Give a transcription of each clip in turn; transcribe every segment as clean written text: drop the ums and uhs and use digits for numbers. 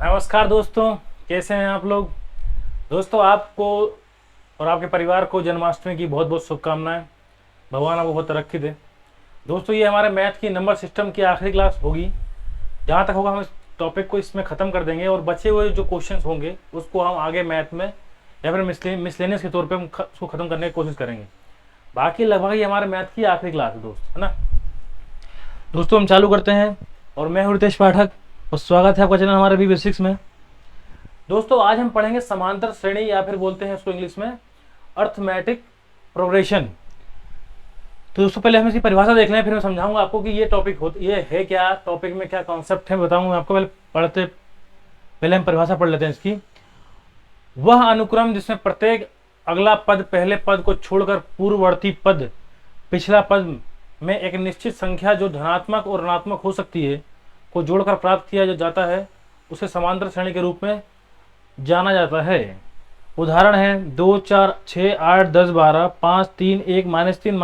नमस्कार दोस्तों, कैसे हैं आप लोग। दोस्तों, आपको और आपके परिवार को जन्माष्टमी की बहुत बहुत शुभकामनाएं। भगवान आपको बहुत तरक्की दे। दोस्तों, ये हमारे मैथ की नंबर सिस्टम की आखिरी क्लास होगी। जहाँ तक होगा हम इस टॉपिक को इसमें ख़त्म कर देंगे और बचे हुए जो क्वेश्चंस होंगे उसको हम आगे मैथ में या फिर मिसलेनियस के तौर पर हम उसको ख़त्म करने की कोशिश करेंगे। बाकी लगभग ये हमारे मैथ की आखिरी क्लास है दोस्त, है ना। दोस्तों, हम चालू करते हैं और मैं हूं रितेश पाठक और स्वागत है आपका चैनल हमारे बी बेसिक्स में। दोस्तों, आज हम पढ़ेंगे समांतर श्रेणी या फिर बोलते हैं इसको इंग्लिश में अर्थमेटिक प्रोग्रेशन। तो दोस्तों, पहले हम इसकी परिभाषा देख लें, फिर मैं समझाऊंगा आपको कि ये टॉपिक ये है क्या, टॉपिक में क्या कॉन्सेप्ट है बताऊंगा मैं आपको। पहले हम परिभाषा पढ़ लेते हैं इसकी। वह अनुक्रम जिसमें प्रत्येक अगला पद पहले पद को छोड़कर पूर्ववर्ती पद पिछला पद में एक निश्चित संख्या जो धनात्मक और ऋणात्मक हो सकती है को जोड़कर प्राप्त किया जाता है, उसे समांतर श्रेणी के रूप में जाना जाता है। उदाहरण है 2, 4, 6, 8, 10, 12, 5, 3, 1, -3,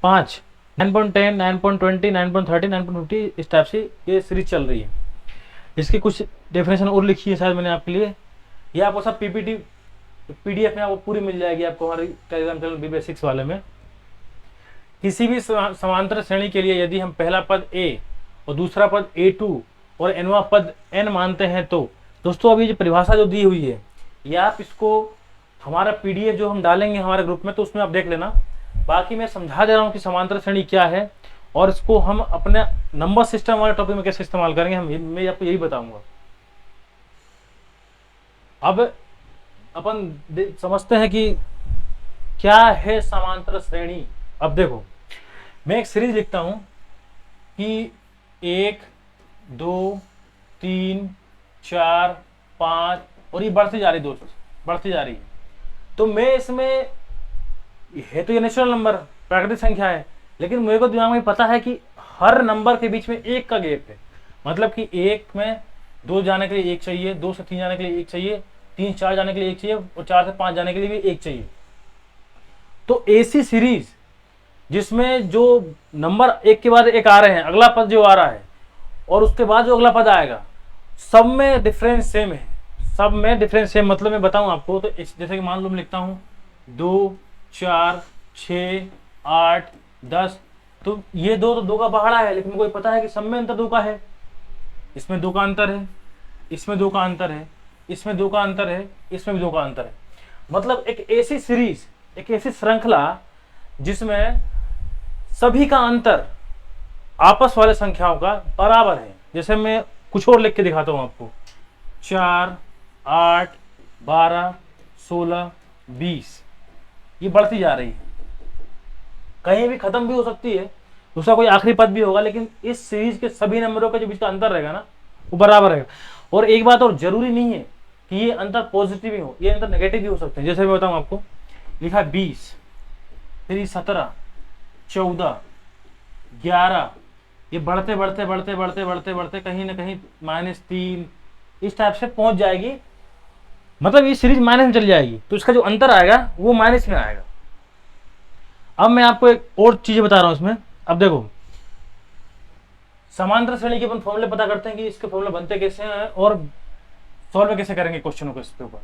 -5, 9.10, 9.20, 9.30, 9.50, इस टाइप से ये सीरीज चल रही है। इसकी कुछ डेफिनेशन और लिखी है शायद मैंने आपके लिए। ये आपको सब पीपीटी पीडीएफ में आपको पूरी मिल जाएगी आपको हमारी टेलीग्राम चैनल बी बेसिक्स वाले में। किसी भी समांतर श्रेणी के लिए यदि हम पहला पद a और दूसरा पद a2 और nवां पद n मानते हैं तो दोस्तों, अभी जो परिभाषा जो दी हुई है ये आप इसको हमारा पीडीएफ जो हम डालेंगे हमारे ग्रुप में तो उसमें आप देख लेना। बाकी मैं समझा दे रहा हूँ कि समांतर श्रेणी क्या है और इसको हम अपने नंबर सिस्टम वाले टॉपिक में कैसे इस्तेमाल करेंगे मैं आपको यही बताऊंगा। अब अपन समझते हैं कि क्या है समांतर श्रेणी। अब देखो, मैं एक सीरीज लिखता हूं कि 1, 2, 3, 4, 5 और ये बढ़ती जा रही दोस्त, बढ़ती जा रही है। तो मैं इसमें है तो ये नेचुरल नंबर प्राकृतिक संख्या है, लेकिन मेरे को दिमाग में पता है कि हर नंबर के बीच में 1 का गैप है। मतलब कि 1 में 2 जाने के लिए 1 चाहिए, 2 से 3 जाने के लिए 1 चाहिए, 3 4 जाने के लिए 1 चाहिए और 4 से 5 जाने के लिए भी 1 चाहिए। तो ऐसी सीरीज जिसमें जो नंबर एक के बाद एक आ रहे हैं, अगला पद जो आ रहा है और उसके बाद जो अगला पद आएगा, सब में डिफरेंस सेम है। सब में डिफरेंस सेम मतलब मैं बताऊं आपको तो जैसे कि मान लो मैं लिखता हूं 2, 4, 6, 8, 10। तो ये 2 तो 2 का पहाड़ा है, लेकिन मुझे पता है कि सब में अंतर 2 का है। इसमें 2 का अंतर है, इसमें 2 का अंतर है, इसमें 2 का अंतर है, इसमें भी 2 का अंतर है। मतलब एक ऐसी सीरीज, एक ऐसी श्रृंखला जिसमें सभी का अंतर आपस वाले संख्याओं का बराबर है। जैसे मैं कुछ और लिख के दिखाता हूं आपको। 4, 8, 12, 16, 20 ये बढ़ती जा रही है, कहीं भी खत्म भी हो सकती है, दूसरा कोई आखिरी पद भी होगा, लेकिन इस सीरीज के सभी नंबरों के जो बीच का अंतर रहेगा ना वो बराबर रहेगा। और एक बात और, जरूरी नहीं है कि ये अंतर पॉजिटिव ही हो, ये अंतर नेगेटिव भी हो सकते हैं। जैसे मैं बताऊं आपको, लिखा 20, फिर 17, 14, 11, ये बढ़ते बढ़ते बढ़ते बढ़ते बढ़ते बढ़ते कहीं ना कहीं -3 इस टाइप से पहुंच जाएगी। मतलब ये सीरीज माइनस में चली जाएगी, तो इसका जो अंतर आएगा वो माइनस में आएगा। अब मैं आपको एक और चीज बता रहा हूं इसमें। अब देखो, समांतर श्रेणी के अपन फॉर्मूले पता करते हैं कि इसके फॉर्मूले बनते कैसे हैं और सॉल्व कैसे करेंगे क्वेश्चनों को इसके ऊपर।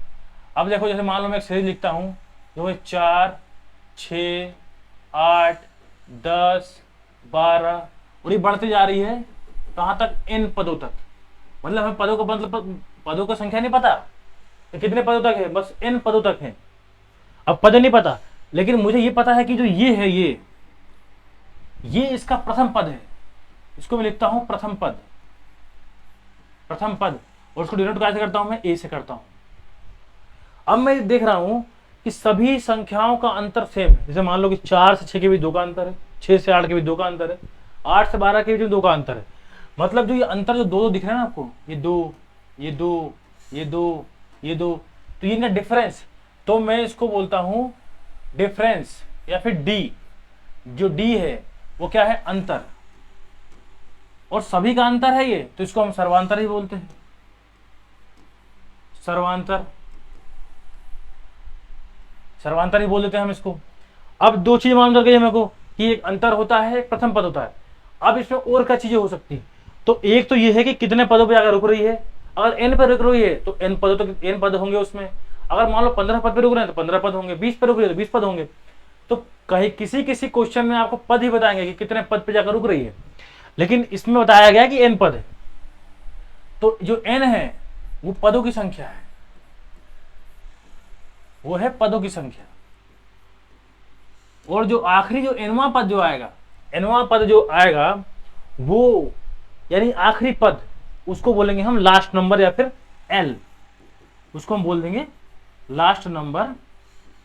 अब देखो, जैसे मान लो मैं एक सीरीज लिखता हूं जो है 4, 6, 8, 10, 12 और ये बढ़ती जा रही है कहां तक, n पदों तक। मतलब हमें पदों का मतलब पदों का संख्या नहीं पता तो कितने पदों तक है, बस n पदों तक है। अब पद नहीं पता, लेकिन मुझे ये पता है कि जो ये है ये इसका प्रथम पद है। इसको मैं लिखता हूं प्रथम पद, प्रथम पद, और उसको डिनोट कैसे करता हूं मैं, a से करता हूं। अब मैं देख रहा हूं कि सभी संख्याओं का अंतर सेम है। जैसे मान लो कि 4 से 6 के बीच 2 का अंतर है, 6 से 8 के बीच 2 का अंतर है, 8 से 12 के बीच 2 का अंतर है। मतलब जो ये अंतर जो 2 दिख रहा है ना आपको, ये 2, ये 2, ये 2, ये 2, तो ये इनका डिफरेंस, तो मैं इसको बोलता हूं डिफरेंस या फिर डी। जो डी है वो क्या है, अंतर, और सभी का अंतर है ये, तो इसको हम सर्वांतर ही बोलते हैं, सर्वांतर, सर्वांतर ही बोल देते हैं हम इसको। अब 2 चीज मालूम चल गई है मेरे को कि एक अंतर होता है, एक प्रथम पद होता है। अब इसमें और क्या चीजें हो सकती है, तो एक तो ये है कि कितने पदों पे जाकर रुक रही है, अगर n पे रुक रही है तो n पद होंगे उसमें। अगर मान लो 15 पद पे रुक रहे हैं तो 15 पद होंगे, 20 पे रुक रही है तो 20 पद होंगे। तो कहीं किसी किसी क्वेश्चन में आपको पद ही बताएंगे कि कितने पद पे जाकर रुक रही है, लेकिन इसमें बताया गया कि n पद है। तो जो n है वो पदों की संख्या है, वो है पदों की संख्या। और जो आखिरी जो nवां पद जो आएगा, nवां पद जो आएगा वो यानी आखिरी पद, उसको बोलेंगे हम लास्ट नंबर या फिर l, उसको हम बोल देंगे लास्ट नंबर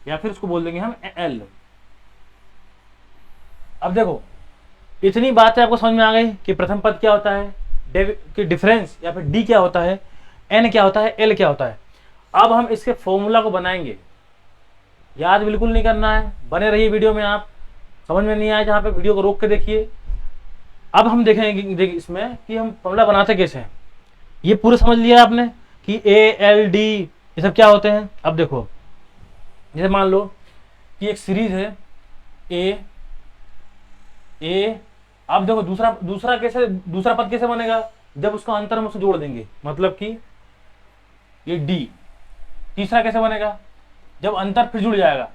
या फिर उसको बोल देंगे हम l। अब देखो इतनी बातें आपको समझ में आ गई कि प्रथम पद क्या होता है, कि डिफरेंस या फिर d क्या होता है, n क्या होता है, l क्या होता है। अब हम इसके फॉर्मूला को बनाएंगे, याद बिल्कुल नहीं करना है, बने रहिए वीडियो में। आप समझ में नहीं आया जहां पे वीडियो को रोक के देखिए। अब हम देखेंगे इसमें कि हम फॉर्मूला बनाते कैसे हैं। ये पूरे समझ लिया आपने कि ए एल डी ये सब क्या होते हैं। अब देखो जैसे मान लो कि एक सीरीज है ए, अब देखो दूसरा पद कैसे बनेगा, जब उसका अंतर हम उससे जोड़ देंगे, मतलब कि ये डी। तीसरा कैसे बनेगा, जब अंतर फिर जुड़ जाएगा।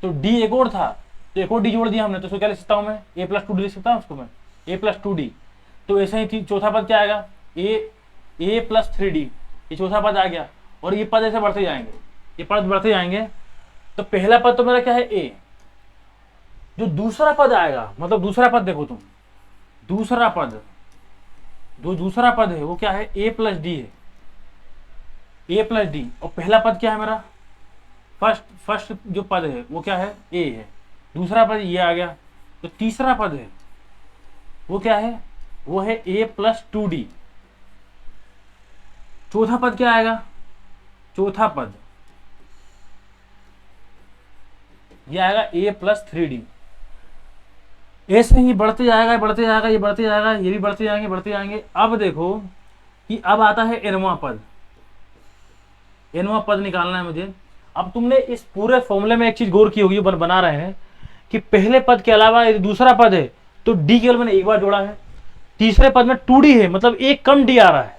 तो डी एक और था तो एक और डी जोड़ दिया हमने, तो उसको क्या लिख सकता हूं मैं, ए प्लस 2डी लिख सकता हूं उसको मैं, ए प्लस 2डी। तो ऐसे ही चौथा पद क्या आएगा, ए प्लस 3डी, ये चौथा पद आ गया। और ये पद ऐसे बढ़ते जाएंगे, ये पद बढ़ते जाएंगे। तो पहला पद तो मेरा क्या है ए, जो दूसरा पद आएगा, मतलब दूसरा पद देखो तुम, दूसरा पद है वो क्या है, ए प्लस डी है, ए प्लस डी। और पहला पद क्या है मेरा, फर्स्ट जो पद है वो क्या है, ए है। दूसरा पद ये आ गया। तो तीसरा पद है वो क्या है, वो है ए प्लस 2डी। चौथा पद क्या आएगा, चौथा पद ये आएगा ए प्लस 3डी। ऐसे ही बढ़ते जाएगा, ये बढ़ते जाएगा, ये भी बढ़ते जाएंगे। अब देखो कि अब आता है एनवां पद निकालना है मुझे। अब तुमने इस पूरे फॉर्मूले में एक चीज गौर की होगी, बना रहे हैं कि पहले पद के अलावा यदि दूसरा पद है तो डी केवल मैंने एक बार जोड़ा है। तीसरे पद में 2डी है, मतलब एक कम डी आ रहा है।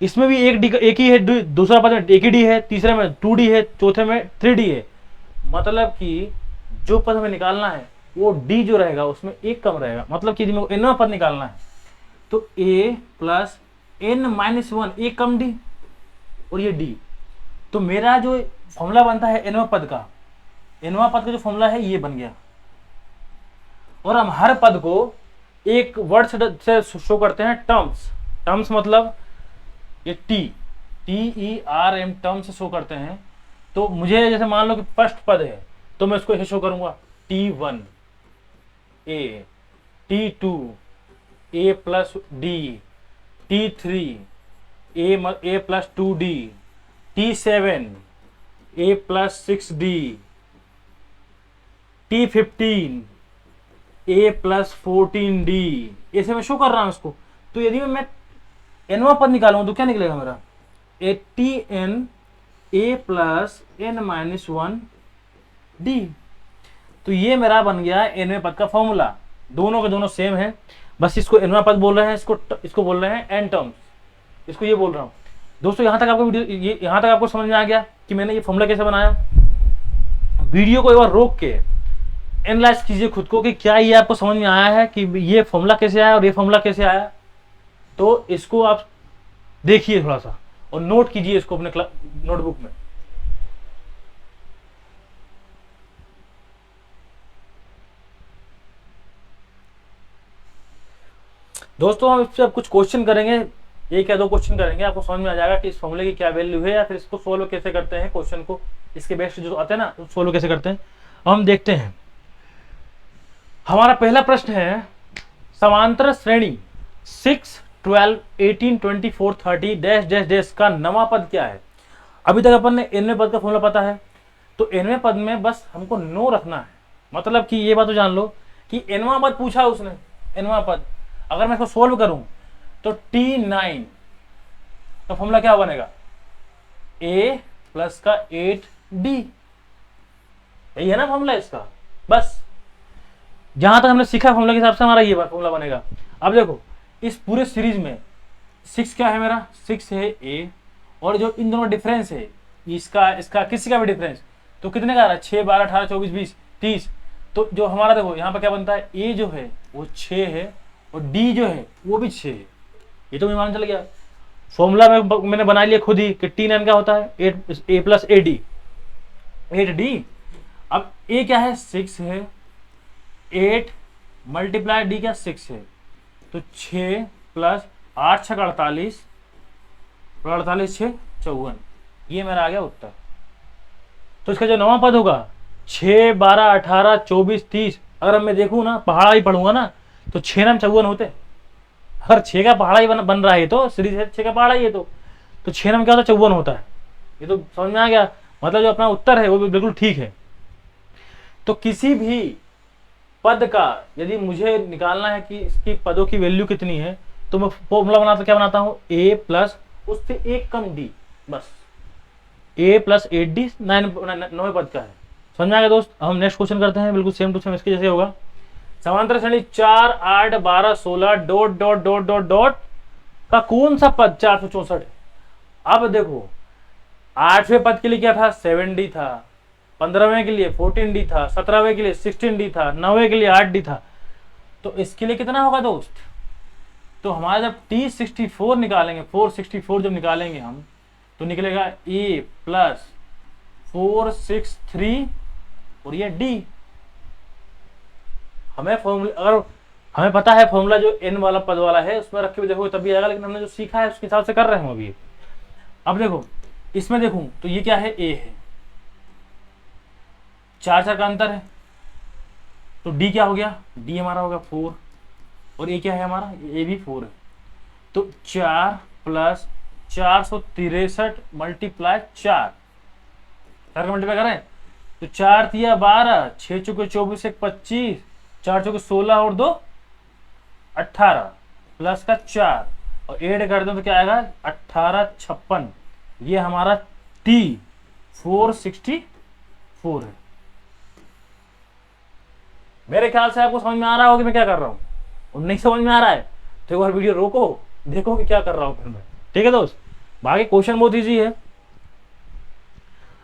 इसमें भी एक ही है, दूसरा पद में एक ही डी है, तीसरे में 2डी है, चौथे में 3डी है। मतलब कि जो पद हमें निकालना है वो डी जो रहेगा उसमें एक कम रहेगा। मतलब कि यदि मेरे को एनवां पद निकालना है तो ए प्लस एन माइनस 1, एक कम डी और ये डी। तो मेरा जो फॉर्मूला बनता है एनवां पद का जो फॉर्मूला है ये बन गया। और हम हर पद को एक वर्ड से शो करते हैं, टर्म्स मतलब ये TERM टर्म से शो करते हैं। तो मुझे जैसे मान लो कि फर्स्ट पद है तो मैं उसको ऐसे शो करूंगा, T1 A, T2 A plus D, T3 A plus 2D, T7 A plus 6D, T15 A plus 14D। ऐसे मैं शो कर रहा हूं उसको। तो यदि मैं एनवां पद निकालूंगा तो क्या निकलेगा मेरा, TN A plus N minus 1D। तो ये मेरा बन गया एनवें पद का फॉर्मूला। दोनों के दोनों सेम है, बस इसको एनवां पद बोल रहे हैं, इसको बोल रहे हैं एन टर्म्स, इसको ये बोल रहा हूं। दोस्तों यहाँ तक आपको यहाँ तक आपको समझ में आ गया कि मैंने ये फॉर्मूला कैसे बनाया। वीडियो को एक बार रोक के एनालाइज कीजिए खुद को कि क्या ये आपको समझ में आया है कि ये फॉर्मूला कैसे आया और ये फॉर्मूला कैसे आया। तो इसको आप देखिए थोड़ा सा और नोट कीजिए इसको अपने नोटबुक में। दोस्तों हम इससे कुछ क्वेश्चन करेंगे, एक या दो क्वेश्चन करेंगे, आपको समझ में आ जाएगा कि इस फॉर्मूले की क्या वैल्यू है या फिर इसको सोल्व कैसे करते हैं, क्वेश्चन को इसके बेस्ट जो आते हैं ना सोल्व कैसे करते हैं। अब हम देखते हैं। हमारा पहला प्रश्न है, समांतर श्रेणी 6, 12, 18, 24, 30 डैश डैश डैश का नवा पद क्या है। अभी तक अपन ने एनवें पद का फॉर्मूला पता है, तो एनवें पद में बस हमको नो रखना है। मतलब कि ये बात तो जान लो कि एनवां पद पूछा उसने, एनवां पद अगर मैं इसको सोल्व करूं तो T9 का फॉर्मूला क्या बनेगा, A प्लस का 8D। यही है ना फॉर्मूला इसका। बस जहां तक हमने सीखा फॉर्मूला के हिसाब से हमारा ये फॉर्मूला बनेगा। अब देखो इस पूरे सीरीज में 6 क्या है मेरा, 6 है ए, और जो इन दोनों डिफरेंस है इसका इसका किसी का भी डिफरेंस, तो कितने का आ रहा है, 6 12 18 24 20 30। तो जो हमारा देखो यहाँ पर क्या बनता है, ए जो है वो 6 है और डी जो है वो भी 6 है। ये तो मुझे मालूम चल गया। फॉर्मूला में मैंने बना लिया खुद ही कि टी नाइन क्या होता है, 8 ए प्लस ए डी, 8D। अब ए क्या है, 6 है, 8 मल्टीप्लाई डी क्या 6 है, तो 6 प्लस 8 6 48, 48 6 54, ये मेरा आ गया उत्तर। तो इसका जो नवा पद होगा 6 12 18 24 30, अगर मैं देखूं ना पहाड़ा ही पढ़ूंगा ना तो 6 नाम 54 होते। अगर 6 का पहाड़ा ही बन रहा है तो सीरीज है 6 का पहाड़ा ही है, तो 6 नाम क्या होता है, 54 होता है। ये तो समझ में आ गया, मतलब जो अपना उत्तर है वो भी बिल्कुल ठीक है। तो किसी भी पद का यदि मुझे निकालना है कि इसकी पदों की वैल्यू कितनी है, तो मैं फॉर्मूला बनाता क्या बनाता हूं, ए प्लस उससे एक कम डी, बस ए प्लस 8D 9वें पद का है। समझ में आ गया दोस्त। अब हम नेक्स्ट क्वेश्चन करते हैं, बिल्कुल सेम टू सेम इसके जैसे होगा। समांतर श्रेणी 4 8 12 16 dot dot dot dot dot का कौन सा पद 464 है। अब देखो 8वें पद के लिए क्या था, 7D था, 15वें के लिए 14D था, 17वें के लिए 16D था, 9वें के लिए 8D था, तो इसके लिए कितना होगा दोस्त। तो हमारा जब T64 निकालेंगे, 464 जब निकालेंगे हम, तो निकलेगा ए प्लस 463 और ये डी। हमें फॉर्मूला, अगर हमें पता है फॉर्मूला जो एन वाला पद वाला है उसमें रखे हुए देखोगे तभी आएगा, लेकिन हमने जो सीखा है उसके हिसाब से कर रहे हैं अभी। अब देखो इसमें देखूं तो ये क्या है, ए है, 4 4 का अंतर है, तो डी क्या हो गया, डी हमारा होगा 4, और ए क्या है हमारा, ए भी 4 है। तो 4 प्लस 463 मल्टीप्लाई 4 का मल्टीप्लाई करें तो 4 तिया 12, 6 चौके 24 1 25, 4 चौके 16 और 2 18 प्लस का 4 और ऐड कर दो तो क्या आएगा 18 56। ये हमारा T464 है। मेरे ख्याल से आपको समझ में आ रहा होगा कि मैं क्या कर रहा हूं, और नहीं समझ में आ रहा है तो एक बार वीडियो रोको, देखो कि क्या कर रहा हूं फिर मैं। ठीक है दोस्त, बाकी क्वेश्चन बहुत इजी है।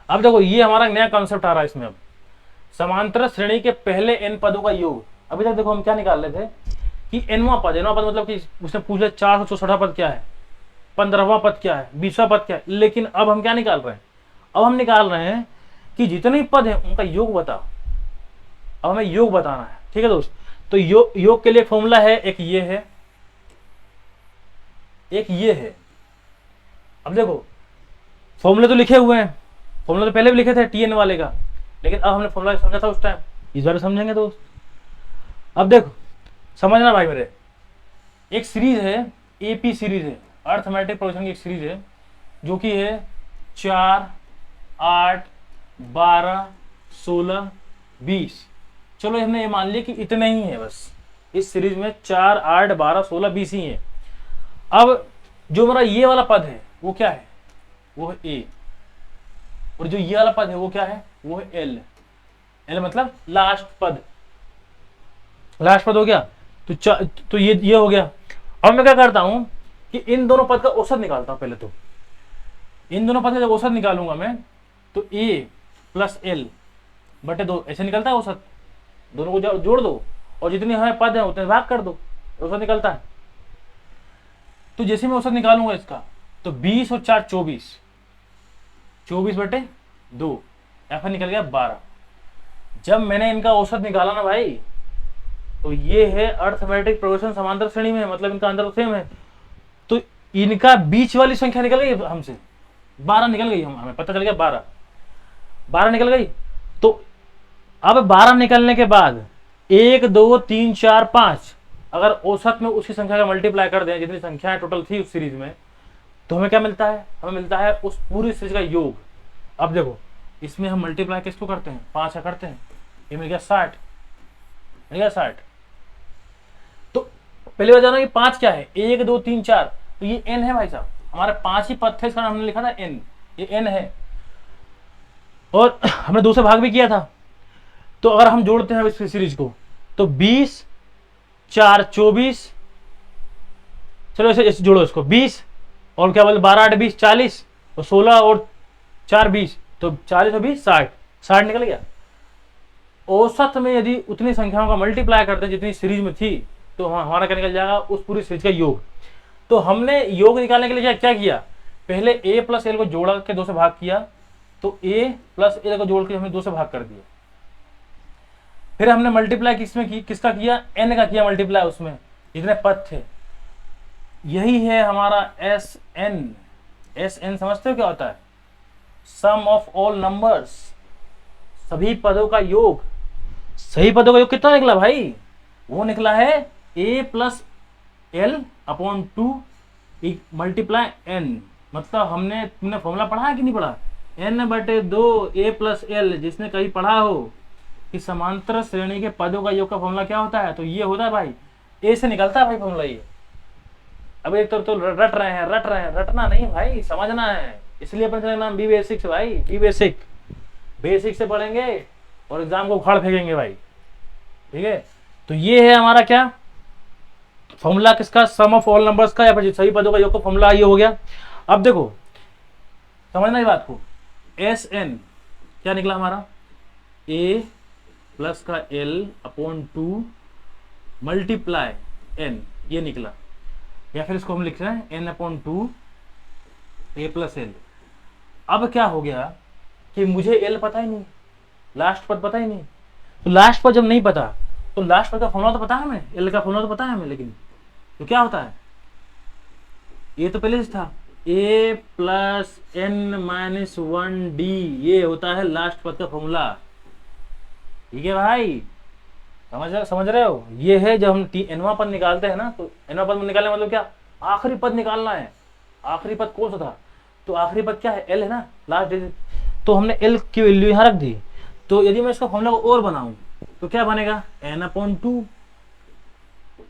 अब देखो ये हमारा नया कॉन्सेप्ट आ रहा है इसमें। अब समांतर श्रेणी के पहले n पदों का योग। अभी तक देखो हम क्या निकाल रहे थे कि nवां पद मतलब कि उसने पूछ लिया 464 पद क्या है, 15वां पद क्या है, 20वां पद क्या है, लेकिन अब हम क्या निकाल रहे हैं, अब हम निकाल रहे हैं कि जितने पद हैं उनका योग बताओ। अब हमें योग बताना है। ठीक है दोस्त, तो योग के लिए फॉर्मूला है, एक ये है, एक ये है। अब देखो फॉर्मूले तो लिखे हुए हैं, फॉर्मूला तो पहले भी लिखे थे टीएन वाले का, लेकिन अब हमने फॉर्मूला समझा था उस टाइम, इस बार समझेंगे दोस्त। अब देखो समझना भाई मेरे, एक सीरीज है, एपी सीरीज है, अर्थमेटिक प्रोग्रेशन की एक सीरीज है जो कि है 4 8 12 16 20। चलो हमने ये मान लिया कि इतने ही है, बस इस सीरीज में 4 8 12 16 20 ही है। अब जो मेरा ये वाला पद है वो क्या है, वो है ए, और जो ये वाला पद है वो क्या है, वो है एल। एल मतलब लास्ट पद, लास्ट पद हो गया। तो ये हो गया। अब मैं क्या करता हूं कि इन दोनों पद का औसत निकालता हूं। पहले तो इन दोनों पद का जब औसत निकालूंगा मैं तो ए प्लस एल बटे 2 ऐसे निकलता है औसत, दोनों को जोड़ दो और जितने हमें पद है उतने भाग कर दो, औसत निकलता है। तो जैसे मैं औसत निकालूंगा इसका तो 20 और 4 24, 24 बटे 2 या निकल गया 12। जब मैंने इनका औसत निकाला ना भाई, तो ये है अर्थमेटिक प्रोग्रेशन समांतर श्रेणी में, मतलब इनका अंतर सेम है, तो इनका बीच वाली संख्या निकल गई हमसे, 12 निकल गई, हमें पता चल गया 12 निकल गई। तो अब 12 निकलने के बाद 1 2 3 4 5 अगर औसत में उसकी संख्या का मल्टीप्लाई कर दें, जितनी संख्याएं टोटल थी उस सीरीज में, तो हमें क्या मिलता है, हमें मिलता है उस पूरी सीरीज का योग। अब देखो इसमें हम मल्टीप्लाई किसको करते हैं, 5 का करते हैं, ये मिल गया 60, मिल गया 60। तो पहले बात जाना कि 5 क्या है, 1 2 3 4, तो ये n है भाई साहब, हमारे 5 ही पद थे, इसका हमने लिखा था n, ये n है, और हमने 2 से भाग भी किया था। तो अगर हम जोड़ते हैं इस सीरीज को तो 20 4 24 चलो इसे जोड़ो, इसको 20 और क्या बोलते 12 8 20 40 और 16 और 4 20, तो 40 और 20 60, 60 निकल गया। औसत में यदि उतनी संख्याओं का मल्टीप्लाई करते हैं जितनी सीरीज में थी, तो हमारा क्या निकल जाएगा, उस पूरी सीरीज का योग। तो हमने योग निकालने के लिए क्या किया, पहले a प्लस एल को जोड़ा के 2 से भाग किया, तो a प्लस एल को जोड़ के हमने 2 से भाग कर दिया। फिर हमने मल्टीप्लाई किसका किया, n का किया मल्टीप्लाई, उसमें जितने पद थे। यही है हमारा SN। SN समझते हो क्या होता है, सम ऑफ ऑल नंबर्स, सभी पदों का योग। सही पदों का योग कितना निकला भाई, वो निकला है a plus L upon 2 multiply n। मतलब तुमने फॉर्मूला पढ़ा है कि नहीं पढ़ा, n/2 a प्लस एल। जिसने कहीं पढ़ा हो कि समांतर श्रेणी के पदों का योग का फॉर्मूला क्या होता है, तो ये होता है भाई, a से निकलता है भाई फॉर्मूला ये। अब एक तो रट रहे हैं, रटना नहीं भाई, समझना है। इसलिए अपन का नाम बी बेसिक से भाई, बी बेसिक। बेसिक से पढ़ेंगे और एग्जाम को उखाड़ फेंकेंगे भाई, ठीक है। तो ये है हमारा क्या फॉर्मूला, किसका, सम ऑफ ऑल नंबर्स का, या फिर सभी पदों का योग का फॉर्मूला ये हो गया। अब देखो समझना इस बात को, SN क्या निकला हमारा, a प्लस का l अपॉन 2 मल्टीप्लाई n, ये निकला। या फिर इसको हम लिख रहे हैं n upon 2 a plus L. अब क्या हो गया कि मुझे l पता ही नहीं, लास्ट पद पता ही नहीं। तो लास्ट पद जब नहीं पता, तो लास्ट पद का फॉर्मूला तो पता है हमें, l का फॉर्मूला तो पता है हमें, लेकिन तो क्या होता है, ये तो पहले से था, a प्लस n-1d, ये होता है लास्ट पद का फॉर्मूला। ठीक है भाई, समझ रहे हो, ये है जब हम nवां पद निकालते हैं ना, तो nवां पद निकालने मतलब क्या, आखिरी पद निकालना है। आखिरी पद कौन सा था, तो आखिरी पद क्या है, l है ना, लास्ट डिजिट। तो हमने l की वैल्यू यहां रख दी। तो यदि मैं इसका फॉर्मूला को और बनाऊं तो क्या बनेगा, n/2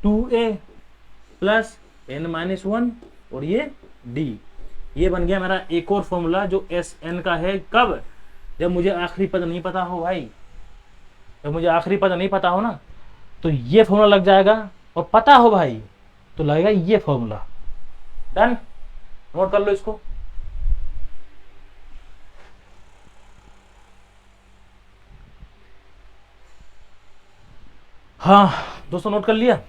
2a प्लस n-1 और ये d। ये बन गया मेरा एक और फॉर्मूला जो SN का है। कब, जब मुझे आखिरी पद नहीं पता हो भाई, जब मुझे आखिरी पद नहीं पता हो ना, तो ये फॉर्मूला लग जाएगा। और पता हो भाई तो लगेगा ये फॉर्मूला। डन, नोट कर लो इसको। हाँ दोस्तों, नोट कर लिया,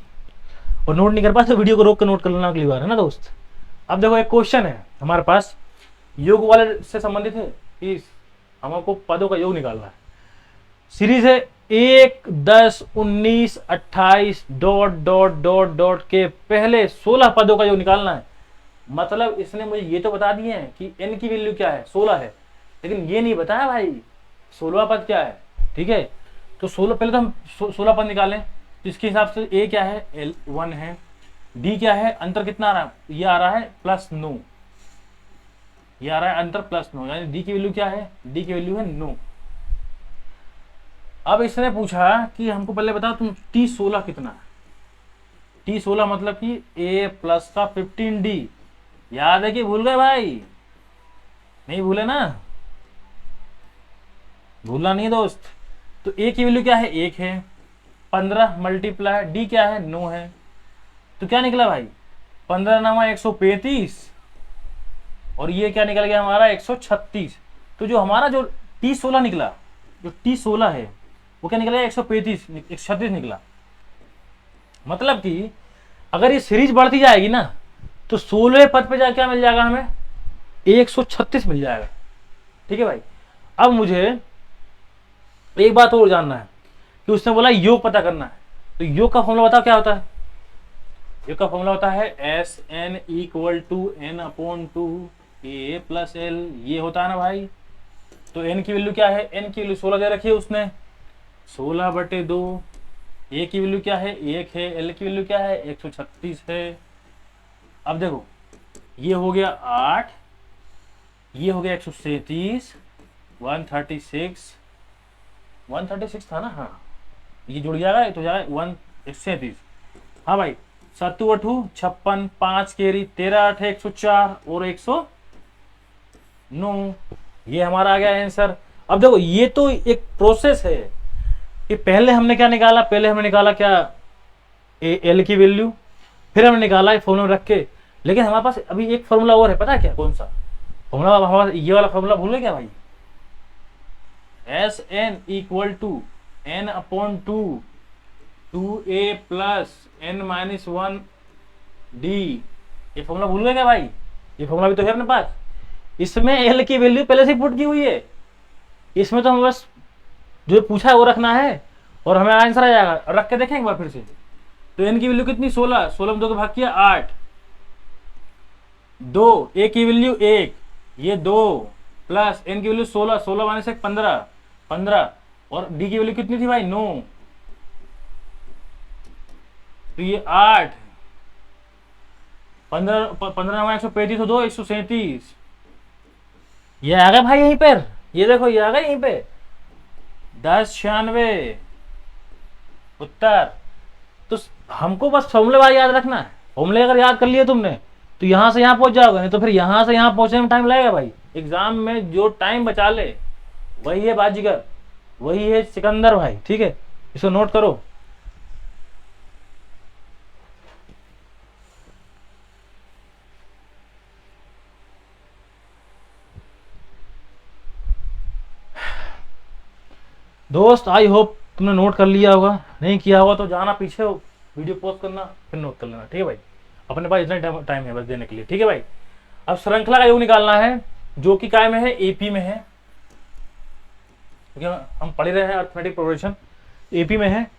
और नोट नहीं कर पाए तो वीडियो को रोक कर नोट कर लेना अगली बार, है ना दोस्त। अब देखो एक क्वेश्चन है हमारे पास, योग वाले से संबंधित है कि हमको पदों का योग निकालना है। सीरीज है 1 10 19 28 डॉट डॉट डॉट डॉट के पहले 16 पदों का योग निकालना है। मतलब इसने मुझे ये तो बता दिए हैं कि n की वैल्यू क्या है, 16 है, लेकिन ये नहीं बताया भाई 16वां पद क्या है। ठीक है, तो 16 पहले तो हम 16 पद निकालें। तो इसके हिसाब से a क्या है, L1 है, d क्या है, अंतर कितना आ रहा है, ये आ रहा है +9, ये आ रहा है अंतर +9, यानी d की वैल्यू क्या है, d की वैल्यू है 9। अब इसने पूछा कि हमको पहले बताओ तुम T16 कितना है। T16 मतलब कि a प्लस का 15d। याद है कि भूल गए भाई, नहीं भूले ना, भूलना नहीं दोस्त। तो a की वैल्यू क्या है, 1 है, 15 मल्टीप्लाई d क्या है, 9 है। तो क्या निकला भाई, 15 × 135 और ये क्या निकल गया हमारा 136। तो जो हमारा जो T16 निकला, जो T16 है वो क्या निकला, 136 निकला। मतलब कि अगर ये सीरीज बढ़ती जाएगी ना, तो 16वें पद पे जाके क्या मिल जाएगा हमें, 136 मिल जाएगा। ठीक है भाई। अब मुझे एक बात और जानना है कि उसने बोला योग पता करना है, तो योग का फॉर्मूला बताओ क्या होता है। योग का फॉर्मूला होता है SN = n/2 a + l, ये होता है ना भाई। तो n की वैल्यू क्या है, n की वैल्यू 16 दे रखी है उसने, 16/2। a की वैल्यू क्या है, 1 है, l की वैल्यू क्या है, 136 है। अब देखो ये हो गया 8, ये हो गया 137, 136 था ना, हाँ ये जुड़ जाएगा तो जाएगा 137। हाँ भाई, 7 × 8 = 56, 5 केरी 13 × 8 = 104 और 109, ये हमारा आ गया आंसर। अब देखो ये तो एक प्रोसेस है कि पहले हमने क्या निकाला, पहले हमने निकाला क्या, एल की वैल्यू, फिर हमने निकाला ये फॉर्मूला रख के। लेकिन हमारे पास अभी एक फॉर्मूला और है, पता है क्या, कौन सा फॉर्मूला हमारा, ये वाला फॉर्मूला भूल गए क्या भाई, S N equal to N upon two 2a plus n minus 1 D. ये फॉर्मूला भूल गए क्या भाई, ये फॉर्मूला भी तो है अपने पास। इसमें l की वैल्यू पहले से पुट की हुई है, इसमें तो हम बस जो पूछा है वो रखना है और हमें आंसर आ जाएगा। रख के देखें एक बार फिर से। तो n की वैल्यू कितनी, 16, 16 में 2 को भाग किया 8, 2, a की वैल्यू 1, ये 2 प्लस n की वैल्यू 16, 16 माइनस 1 15, 15 और d की वैल्यू कितनी थी भाई 9, तो ये 8, 15 15 135 हो 2 137, ये आ गया भाई यहीं पर, ये देखो ये आ गया यहीं पे 1096 उत्तर। तो हमको बस फॉर्मूले बार याद रखना है, फॉर्मूले अगर याद कर लिए तुमने तो यहां से यहां पहुंच जाओगे, नहीं तो फिर यहां से यहां पहुंचने में टाइम लगेगा भाई। एग्जाम में जो टाइम बचा ले वही है बाजीगर, वही है सिकंदर भाई, ठीक है, इसको नोट करो। दोस्त आई होप तुमने नोट कर लिया होगा, नहीं किया होगा तो जाना पीछे हो, वीडियो पॉज करना फिर नोट कर लेना, ठीक है भाई। अपने पास इतना टाइम है बस देने के लिए, ठीक है भाई। अब श्रृंखला का योग निकालना है जो कि काय में है, एपी में है, क्योंकि हम पढ़ रहे हैं अर्थमेटिक प्रोग्रेशन, एपी में है।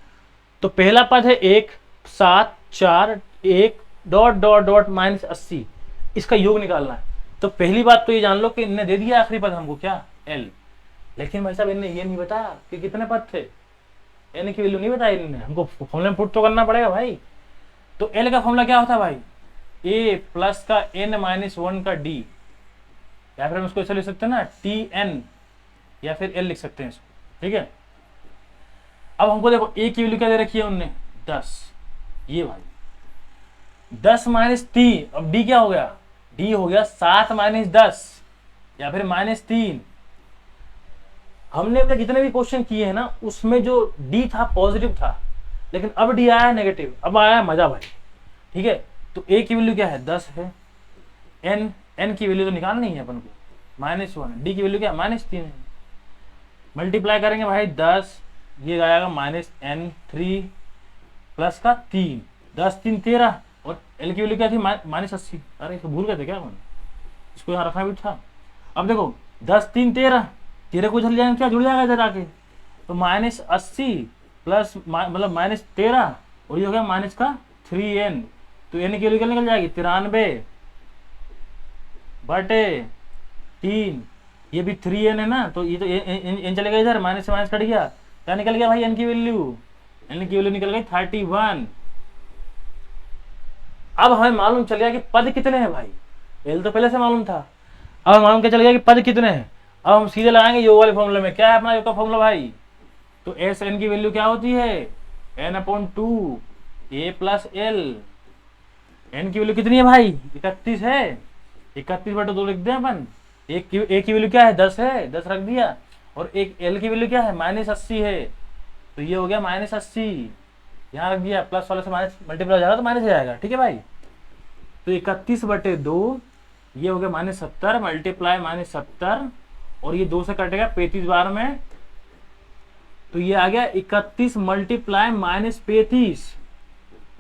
तो पहला पद है 1 7 4 1 डॉट डॉट डॉट माइनस 80, इसका योग निकालना है। तो पहली बात तो ये जान लो कि इनने दे दिया आखिरी पद हमको क्या, एल, लेकिन भाई साहब इनने ये नहीं बताया कि कितने पद थे, एन की वैल्यू नहीं बताई इन्होंने, हमको फॉर्मूला में पुट तो करना पड़ेगा भाई। तो एल का फॉर्मूला क्या होता है भाई, ए प्लस का एन माइनस 1 का डी, या फिर हम इसको ऐसे लिख सकते हैं ना टी एन, या फिर एल लिख सकते हैं इसको, ठीक है। अब हमको देखो ए की वैल्यू क्या दे रखी है उनने 10, ये भाई 10 माइनस 3, अब डी क्या हो गया, डी हो गया 7 माइनस 10 या फिर माइनस 3। हमने अपने जितने भी क्वेश्चन किए हैं ना उसमें जो डी था पॉजिटिव था, लेकिन अब डी आया नेगेटिव, अब आया मजा भाई, ठीक है। तो ए की वैल्यू क्या है 10 है, एन की वैल्यू तो निकालनी है अपन को -1, डी की वैल्यू क्या -3 है। मल्टीप्लाई करेंगे भाई 10, ये आएगा -n3 प्लस का 3, 10 3 13, और एल की वैल्यू क्या थी -80। अरे इसको भूल गए थे क्या अपन, इसको यहाँ रखना भी था। अब देखो 10 3 13, 13 को चल जाएंगे क्या जुड़ जाएगा इधर आके, तो -80 प्लस मतलब -13 और ये हो गया माइनस का 3n, तो n की वैल्यू क्या निकल जाएगी 93 बटे 3, ये भी 3n है ना, तो ये तो n चलेगा इधर, माइनस से माइनस कट गया, क्या निकल गया भाई n की वैल्यू निकल गई 31। अब हमें मालूम चल गया कि पद कितने हैं भाई, l तो पहले से मालूम था, अब मालूम क्या चल गया कि पद कितने हैं। अब हम सीधे लगाएंगे योग वाले फॉर्मूले में, क्या है अपना योग का फॉर्मूला भाई, तो एस एन की वैल्यू क्या होती है n/2 a plus L, N की वैल्यू कितनी है भाई 31 है, 31/2 लिख दें अपन। एक की वैल्यू क्या है 10 है, 10 रख दिया, और एक एल की वैल्यू क्या है -80 है, तो ये हो गया -80, यहाँ रख दिया, प्लस वाले से माइनस मल्टीप्लाई हो जाएगा तो माइनस हो जाएगा, ठीक है भाई। तो 31/2 ये हो गया -70 मल्टीप्लाई -70, और ये 2 से कटेगा 35 बार में, तो ये आ गया 31 मल्टीप्लाई -35,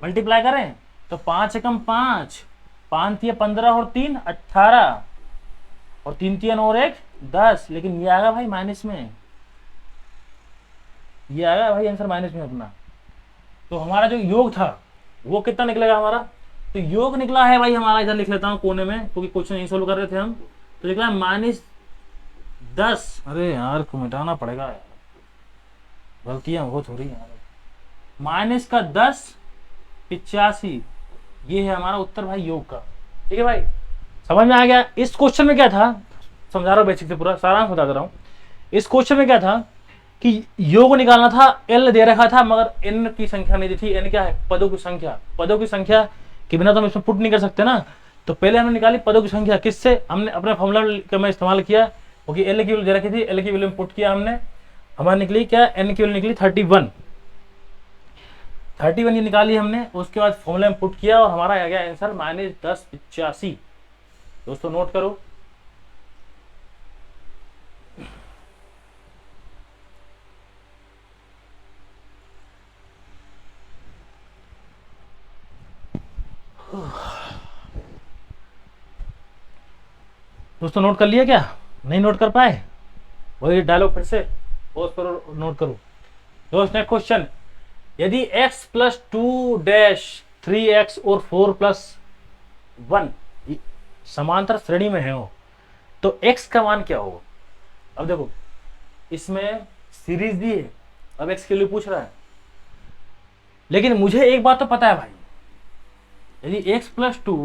मल्टीप्लाई करें तो 5 एकम 5, 5 3 15 और 3 18, और 3 3 और 1 10, लेकिन ये आएगा भाई माइनस में, ये आएगा भाई आंसर माइनस में अपना। तो हमारा जो योग था वो कितना निकलेगा हमारा, तो योग निकला है भाई हमारा, इधर लिख लेता हूँ कोने में क्योंकि क्वेश्चन यही सोल्व कर रहे थे हम, तो निकला -10, अरे यार को मिटाना पड़ेगा यार, गलतियां बहुत हो रही हैं, -10 85, ये है हमारा उत्तर भाई योग का, ठीक है भाई। समझ में आ गया। इस क्वेश्चन में क्या था, समझा रहा हूँ बेसिक से पूरा सारांश बता रहा हूँ। इस क्वेश्चन में क्या था कि योग निकालना था, एल दे रखा था मगर एन की संख्या नहीं दी थी, एन क्या है पदों की संख्या, पदों की संख्या के बिना तो हम इसमें पुट नहीं कर सकते ना, तो पहले हमने निकाली पदों की संख्या, किससे, हमने अपने फॉर्मूला का मैं इस्तेमाल किया, क्योंकि एल की वैल्यू दे रखी थी, एल की वैल्यू में पुट किया हमने, हमारी निकली क्या, एन की वैल्यू निकली 31। 31 ये निकाली हमने, उसके बाद फॉर्मूला में पुट किया और हमारा आ गया आंसर -1085। दोस्तों नोट करो। दोस्तों नोट कर लिया क्या? नहीं नोट कर पाए? वही डायलॉग फिर से पॉज करो, नोट करो। दोस्त नेक्स्ट क्वेश्चन, यदि x प्लस 2 डैश 3x और 4 प्लस 1 समांतर श्रेणी में है हो तो x का मान क्या होगा? अब देखो इसमें सीरीज दी है, अब x के लिए पूछ रहा है, लेकिन मुझे एक बात तो पता है भाई, यदि x प्लस 2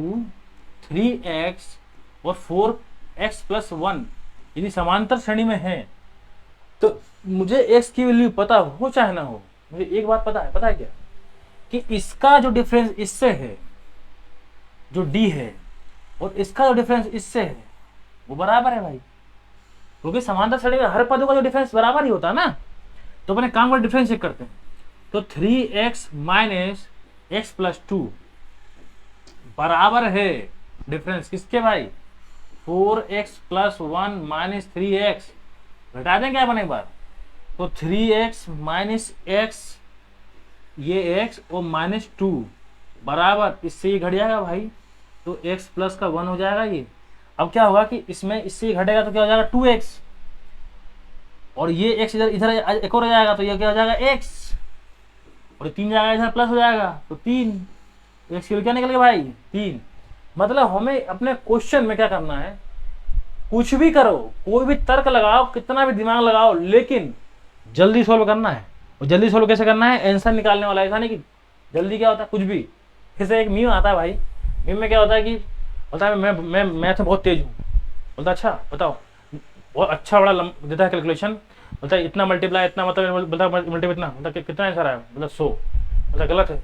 3x और 4x प्लस 1 यदि समांतर श्रेणी में है तो मुझे x की वैल्यू पता हो चाहे ना हो, मुझे एक बात पता है क्या, कि इसका जो डिफरेंस इससे है जो d है और इसका जो डिफरेंस इससे है वो बराबर है भाई, क्योंकि समांतर श्रेणी में हर पदों का जो डिफरेंस बराबर ही होता है ना। तो अपने काम का डिफरेंस चेक करते हैं, तो 3x माइनस एक्स प्लस 2 बराबर है डिफरेंस किसके भाई, 4x प्लस 1 माइनस 3x, घटा दें क्या बने एक बार, तो 3x माइनस x ये x और माइनस 2 बराबर, इससे ये घट जाएगा भाई, तो x प्लस का 1 हो जाएगा ये। अब क्या होगा कि इसमें इससे ये घटेगा तो क्या हो जाएगा 2x, और ये x इधर इधर एक और हो जाएगा तो ये क्या हो जाएगा x, और 3 जाएगा इधर प्लस हो जाएगा तो 3, तो x की क्या निकल गया भाई 3। मतलब हमें अपने क्वेश्चन में क्या करना है, कुछ भी करो, कोई भी तर्क लगाओ, कितना भी दिमाग लगाओ, लेकिन जल्दी सोल्व करना है। और जल्दी सोल्व कैसे करना है, आंसर निकालने वाला, ऐसा नहीं कि जल्दी क्या होता है कुछ भी। जैसे एक मीम आता है भाई, मीम में क्या होता है कि बोलता है मैं मैथ में बहुत तेज हूँ, बोलता अच्छा बताओ, बहुत अच्छा बड़ा देता है कैलकुलेशन, बोलता है इतना मल्टीप्लाई इतना, मतलब बोलता है मल्टीप्लाई इतना, मतलब कितना आंसर आया, मतलब 100, बोलता गलत है,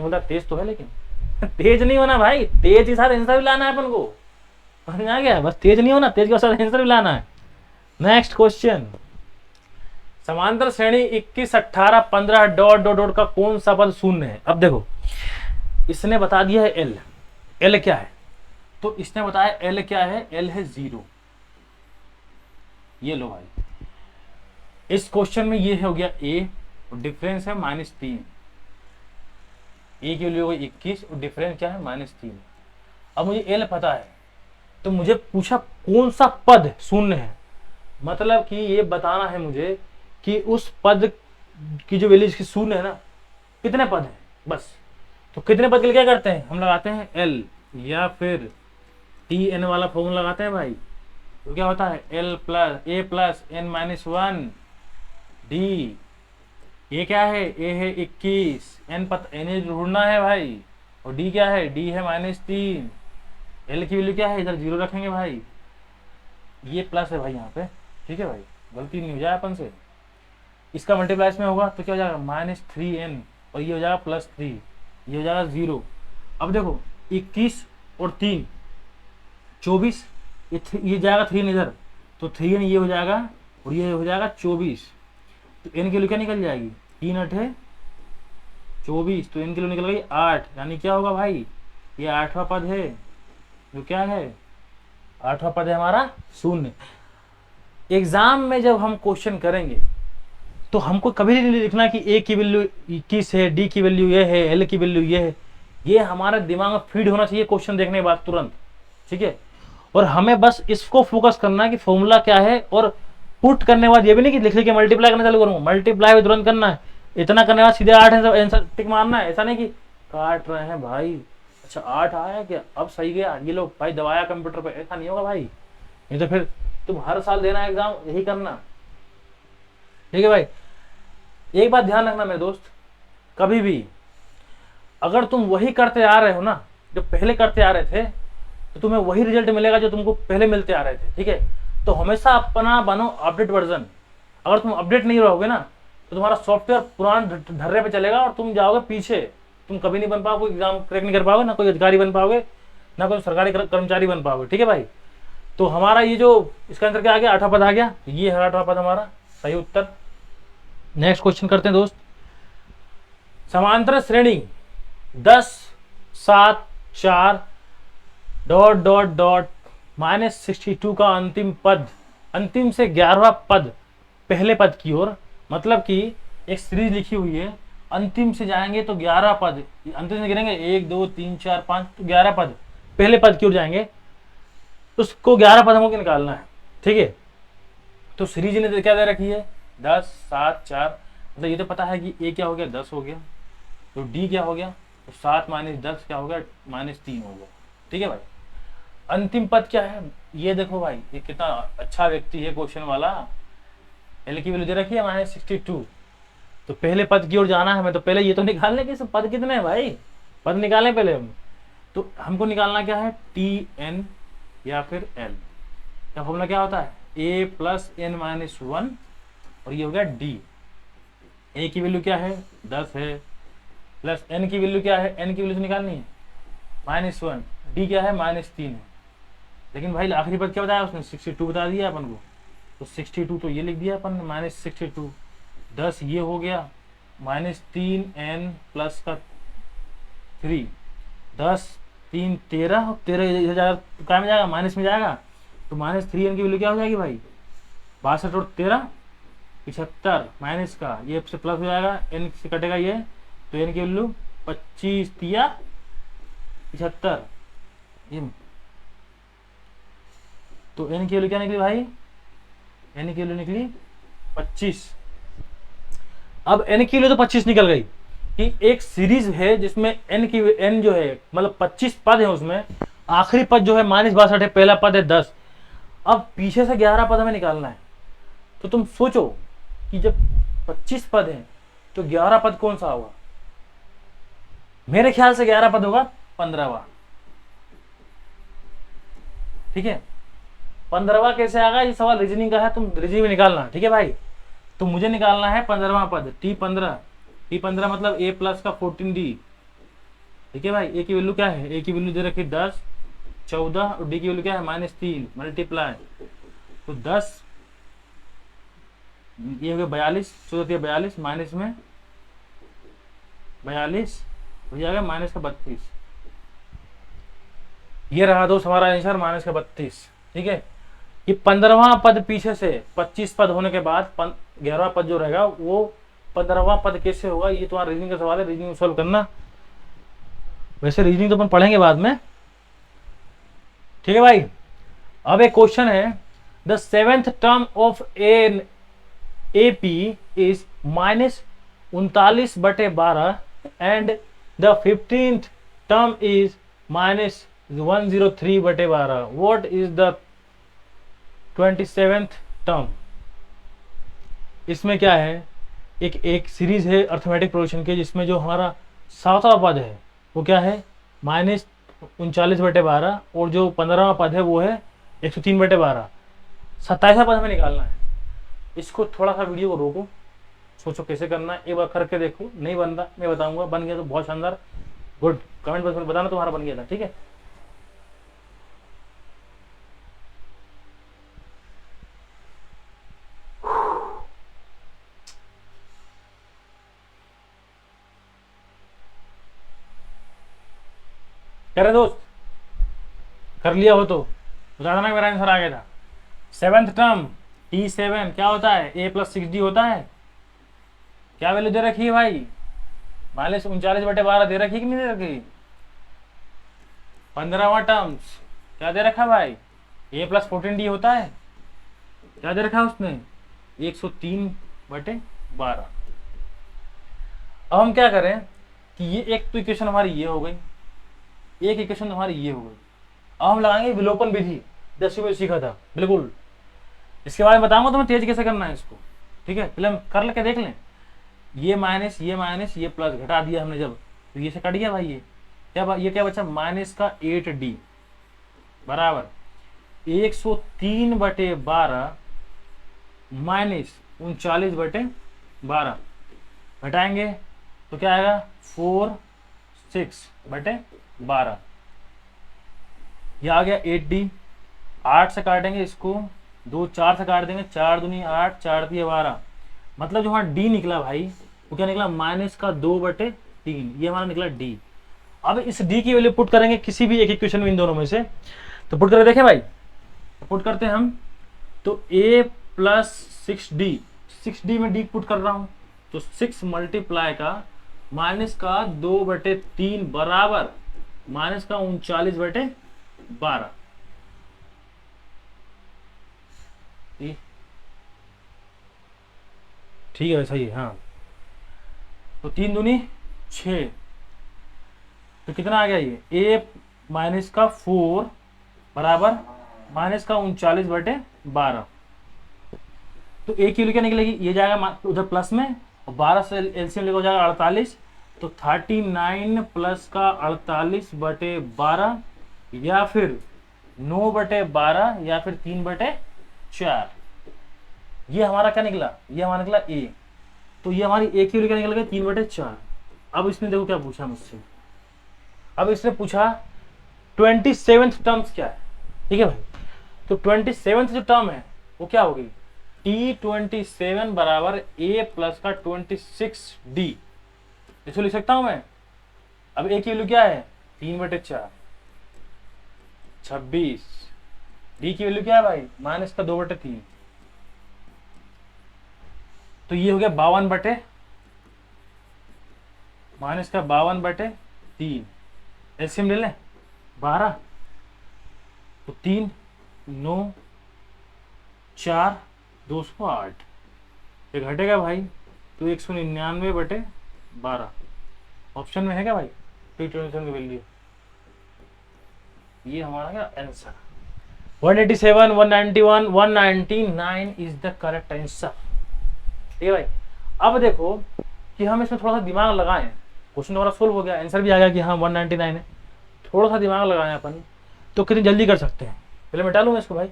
बोलता तेज तो है लेकिन तेज नहीं होना भाई, तेज के साथ आंसर भी लाना है अपन को, समझ आ गया, बस तेज नहीं होना, तेज के साथ आंसर भी लाना है। नेक्स्ट क्वेश्चन, समांतर श्रेणी 21 18 15 डॉट डॉट डॉट का कौन सा पद शून्य है? अब देखो इसने बता दिया है एल, एल क्या है, तो इसने बताया एल क्या है, एल है 0। ये लो भाई, इस क्वेश्चन में ये हो गया ए और डिफरेंस है -3, ए की वैल्यू 21 और डिफरेंस क्या है -3। अब मुझे एल पता है तो मुझे पूछा कौन सा पद शून्य है, मतलब कि ये बताना है मुझे कि उस पद की जो वैल्यू इसकी शून्य है ना, कितने पद है बस। तो कितने पद के लिए क्या करते हैं, हम लगाते हैं एल या फिर टी एन वाला फॉर्मूला लगाते हैं भाई। तो क्या होता है एल प्लस ए प्लस एन माइनस 1 डी, ये क्या है, ए है 21, एन एन ढूंढना है भाई, और डी क्या है, डी है -3, एल की वैल्यू क्या है, इधर 0 रखेंगे भाई, ये प्लस है भाई यहाँ पे, ठीक है भाई, गलती नहीं हो जाए अपन से। इसका मल्टीप्लाई इसमें होगा तो क्या हो जाएगा -3n, और ये हो जाएगा +3, ये हो जाएगा 0। अब देखो 21 और 3 24, ये जाएगा 3 इधर, तो 3n ये हो जाएगा और ये हो जाएगा 24, तो n की वैल्यू क्या निकल जाएगी, 3 8 है 24, तो n की वैल्यू निकल गई 8, यानी क्या होगा भाई, ये 8वां पद है, जो क्या है 8वां पद है हमारा शून्य। एग्जाम में जब हम क्वेश्चन करेंगे तो हमको कभी नहीं लिखना कि ए की वैल्यू 21 है, डी की वैल्यू ये है, एल की वैल्यू ये है, ये हमारे दिमाग में फीड होना चाहिए क्वेश्चन देखने के बाद तुरंत, ठीक है। और हमें बस इसको फोकस करना है कि फॉर्मूला क्या है, और पुट करने के बाद ये भी नहीं कि लिख के मल्टीप्लाई करना चालू करूंगा, मल्टीप्लाई भी तुरंत करना है, इतना करने के बाद सीधे 8 आंसर टिक मारना है, ऐसा नहीं कि काट रहे हैं भाई, अच्छा 8 आया क्या, अब सही गया, ये लोग भाई दबाया कंप्यूटर पे, ऐसा नहीं होगा भाई, नहीं तो फिर तुम हर साल देना एग्जाम यही करना, ठीक है भाई। एक बात ध्यान रखना मेरे दोस्त, कभी भी अगर तुम वही करते आ रहे हो ना जो पहले करते आ रहे थे, तो तुम्हें वही रिजल्ट मिलेगा जो तुमको पहले मिलते आ रहे थे, ठीक है। तो हमेशा अपना बनो अपडेट वर्जन, अगर तुम अपडेट नहीं रहोगे ना तो तुम्हारा सॉफ्टवेयर पुराने ढर्रे पे चलेगा और तुम जाओगे पीछे, तुम कभी नहीं बन पाओगे, एग्जाम क्रैक नहीं कर पाओगे, ना कोई अधिकारी बन पाओगे, ना कोई सरकारी कर्मचारी बन पाओगे, ठीक है भाई। तो हमारा ये जो इसका आंसर क्या आ गया, 8वां पद आ गया, ये है 8वां पद हमारा सही उत्तर। नेक्स्ट क्वेश्चन करते हैं दोस्त, समांतर श्रेणी 10 7 4 डॉट डॉट डॉट -62 का अंतिम पद, अंतिम से 11वां पद पहले पद की ओर, मतलब कि एक सीरीज लिखी हुई है, अंतिम से जाएंगे तो 11 पद, अंतिम से गिरेंगे 1 2 3 4 5 तो 11 पद पहले पद की ओर जाएंगे, उसको 11 पद हमको निकालना है। ठीक है, तो सीरीज ने क्या दे रखी है 10 7 4, मतलब ये तो पता है कि ए क्या हो गया 10 हो गया, तो डी क्या हो गया तो 7 - 10 क्या हो गया -3 हो गया। ठीक है भाई, अंतिम पद क्या है ये देखो भाई, ये कितना अच्छा व्यक्ति है क्वेश्चन वाला। एल की वैल्यू दे रखी है -62, तो पहले पद की ओर जाना है, मैं तो पहले ये तो निकालने के पद कितने हैं भाई, पद निकालें पहले हम। तो हमको निकालना क्या है टी एन या फिर एल, क्या फॉर्मूला क्या होता है a + n - 1 और ये हो गया d। a की वैल्यू क्या है 10 है, प्लस n की वैल्यू क्या है, n की वैल्यू तो निकालनी है -1, d क्या है -3 है। लेकिन भाई आखिरी पद क्या बताया उसने 62 बता दिया अपन को, तो 62 तो ये लिख दिया अपन -62, 10 ये हो गया -3 n प्लस का 3, 10 3 13, 13 इधर जाएगा तो क्या में जाएगा माइनस में जाएगा, तो -3n की वैल्यू क्या हो जाएगी भाई 62 और 13 75, माइनस का ये से प्लस हो जाएगा, n से कटेगा ये, तो n की वैल्यू 25 3 75, ये तो n की वैल्यू क्या निकली भाई, n की वैल्यू निकली 25। अब n की वैल्यू तो 25 निकल गई कि एक सीरीज है जिसमें n जो है मतलब 25 पद है, उसमें आखिरी पद जो है -62 है, पहला पद है 10। अब पीछे से 11 पद हमें निकालना है, तो तुम सोचो कि जब 25 पद है तो 11 पद कौन सा होगा, मेरे ख्याल से 11 पद होगा 15वां। ठीक है, 15वां कैसे आएगा, ये सवाल रीजनिंग का है, तुम रीजनिंग में निकालना। ठीक है भाई, तो मुझे निकालना है 15वां पद T15 मतलब a प्लस का 14d। ठीक है भाई, a की वैल्यू क्या है, a की वैल्यू दे रखी 10 14 और d की वैल्यू क्या है -3 मल्टीप्लाई, तो 10 ये हो गया 42, 14 42 माइनस में 42 हो जाएगा -32, ये रहा दोस्त हमारा आंसर -32। ठीक है, ये 15वां पद पीछे से 25 पद होने के बाद 11वां पद जो रहेगा वो 15वां पद कैसे होगा, ये तुम्हारा रीजनिंग का सवाल है, रीजनिंग सॉल्व करना। वैसे रीजनिंग तो अपन पढ़ेंगे बाद में। ठीक है भाई, अब एक क्वेश्चन है, the 7th term of an AP is -39/12 and the 15th term is -103/12, what is the 27th term. इसमें क्या है, एक सीरीज है अर्थमेटिक प्रोग्रेशन के, जिसमें जो हमारा 7वां पद है वो क्या है -39/12 और जो 15वां पद है वो है 103/12। 27वां पद हमें निकालना है। इसको थोड़ा सा वीडियो को रोको, सोचो कैसे करना है, एक बार करके देखो, नहीं बन रहा मैं बताऊंगा, बन गया तो बहुत शानदार, गुड, कमेंट बॉक्स में बताना तुम्हारा बन गया था। ठीक है, कह रहे दोस्त, कर लिया हो तो बता देना मेरा आंसर आ गया था। 7th टर्म T7 क्या होता है, a + 6d होता है। क्या वैल्यू दे रखी है भाई -39/12 दे रखी है कि नहीं दे रखी। 15वां टर्म्स क्या दे रखा भाई, a + 14d होता है, क्या दे रखा है उसने 103/12। अब हम क्या करें कि ये एक तो इक्वेशन हमारी ये हो गई, एक इक्वेशन हमारी ये हो गई। अब हम लगाएंगे विलोपन विधि, 10वीं में सीखा था बिल्कुल, इसके बारे में बताऊंगा तुम्हें तेज कैसे करना है इसको। ठीक है, पहले हम कर लेके देख लें, ये माइनस ये प्लस घटा दिया हमने जब, तो ये से कट गया भाई, ये क्या बचा -8d बराबर 103/12 -39/12 घटाएंगे तो क्या आएगा 4/6/12। ये आ गया 8d, 8 से काटेंगे इसको, 2 4 से काट देंगे, 4 दूनी 8 4 दिए 12, मतलब जो वहाँ d निकला भाई वो क्या निकला -2/12। 3, ये हमारा निकला डी। अब इस डी की वैल्यू पुट करेंगे किसी भी एक इक्वेशन में इन दोनों में से, तो पुट करके देखें भाई, पुट करते हैं हम। तो a प्लस 6d, 6d में d पुट कर रहा हूं, तो 6 मल्टीप्लाई का माइनस का 2/3 बराबर माइनस का 39/12। ठीक है, सही है, हाँ। तो 3 दूनी 6, तो कितना आ गया ये, a माइनस का 4 बराबर माइनस का 39/12। तो a की वैल्यू क्या निकलेगी, ये जाएगा उधर प्लस में, और 12 से एलसीएम लेकर हो जाएगा 48, तो 39 प्लस का 48/12, या फिर 9/12, या फिर 3/4। ये हमारा क्या निकला, ये हमारा निकला a। तो ये हमारी a की वैल्यू क्या निकल गई, 3/4। अब इसने देखो क्या पूछा मुझसे, अब इसने पूछा 27th टर्म्स क्या है। ठीक है भाई, तो 27th जो टर्म है वो क्या होगी, T27 बराबर a प्लस का 26d। इसको लिख सकता हूं मैं। अब a की वैल्यू क्या है, 3/4, 26। d की वैल्यू क्या है भाई, माइनस का 2/3, तो ये हो गया 52 माइनस का 52/3। एलसीएम ले लें 12, तो 3 9 4 208, ये घटेगा भाई, तो 199/12 ऑप्शन में है क्या भाई, T27 की वैल्यू। ये हमारा क्या answer, 187 191 199 is the correct answer. ठीक है भाई, अब देखो कि हम इसमें थोड़ा सा दिमाग लगाएं, क्वेश्चन हमारा सोल्व हो गया, आंसर भी आ गया कि हाँ 199 है। थोड़ा सा दिमाग लगाएं अपन, तो कितनी जल्दी कर सकते हैं। पहले मिटा लूंगा इसको भाई,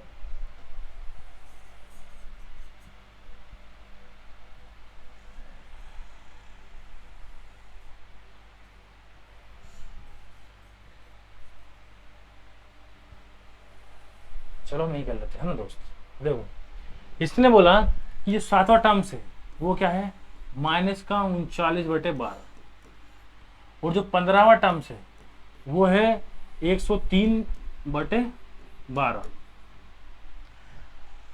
चलो हम यही कर लेते हैं ना दोस्त। देखो इसने बोला कि जो 7वां टर्म्स है वो क्या है, माइनस का 39/12, और जो 15वां टर्म्स है वो है 103/12।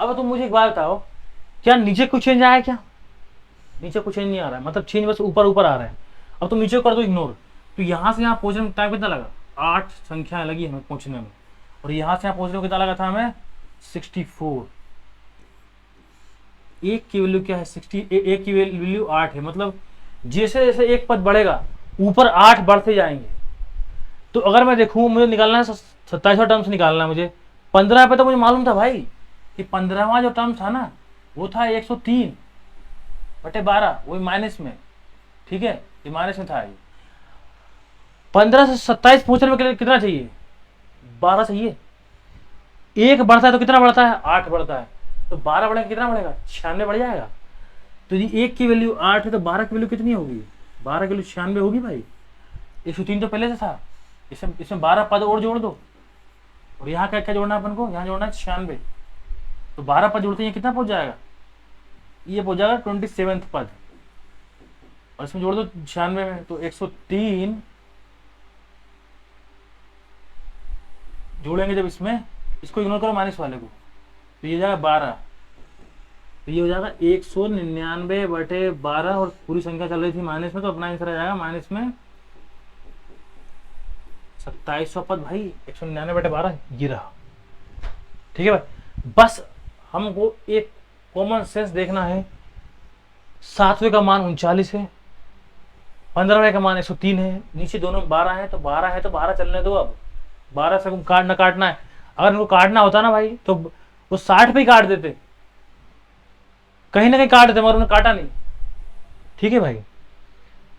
अब तुम मुझे एक बात बताओ, क्या नीचे कुछ चेंज आया है क्या, नीचे कुछ चेंज नहीं आ रहा है, मतलब चेंज बस ऊपर ऊपर आ रहा है। अब तुम नीचे कर दो इग्नोर, तो यहाँ से यहाँ पहुंचने में टाइम कितना लगा, 8 संख्या लगी हमें पहुंचने में, और यहाँ से यहाँ पहुंचने में कितना लगा था हमें, 64। एक की वैल्यू क्या है, 60, एक की वैल्यू 8 है, मतलब जैसे जैसे एक पद बढ़ेगा ऊपर 8 बढ़ते जाएंगे। तो अगर मैं देखूं, मुझे निकालना है 27वां टर्म्स निकालना है मुझे, 15 पे तो मुझे मालूम था भाई कि 15वां जो टर्म था ना वो था 103/12, वही माइनस में। ठीक है, ये माइनस में था। ये 15 से 27 पहुंचने में कितना चाहिए, 12 चाहिए। एक बढ़ता है तो कितना बढ़ता है, 8 बढ़ता है, तो 12 बढ़ेगा कितना बढ़ेगा, 96 बढ़ जाएगा। तो यदि एक की वैल्यू 8 है तो 12 की वैल्यू कितनी होगी, 12 की वैल्यू 96 होगी भाई। 103 तो पहले से था, इसमें 12 पद और जोड़ दो, और यहाँ क्या क्या जोड़ना है अपन को, यहाँ जोड़ना है 96, तो 12 पद जोड़ते हैं कितना पहुंच जाएगा, ये पहुंच जाएगा 27th पद, और इसमें जोड़ दो 96 में, तो 103 जोड़ेंगे जब इसमें, इसको इग्नोर करो माइनस वाले को, तो ये जाएगा 12, तो ये हो जाएगा 199/12, और पूरी संख्या चल रही थी माइनस में, तो अपना आंसर आ जाएगा माइनस में 27वां पद भाई, 199/12 ये रहा। ठीक है भाई, बस हमको एक कॉमन सेंस देखना है। 7वें का मान 39 है, 15वें का मान 103 है, नीचे दोनों में 12 है, तो 12 है तो 12 चलने दो। अब 12 से काटना है, अगर इनको काटना होता ना भाई तो वो 60 पे ही काट देते, कहीं ना कहीं काट देते, मगर उन्होंने काटा नहीं। ठीक है भाई,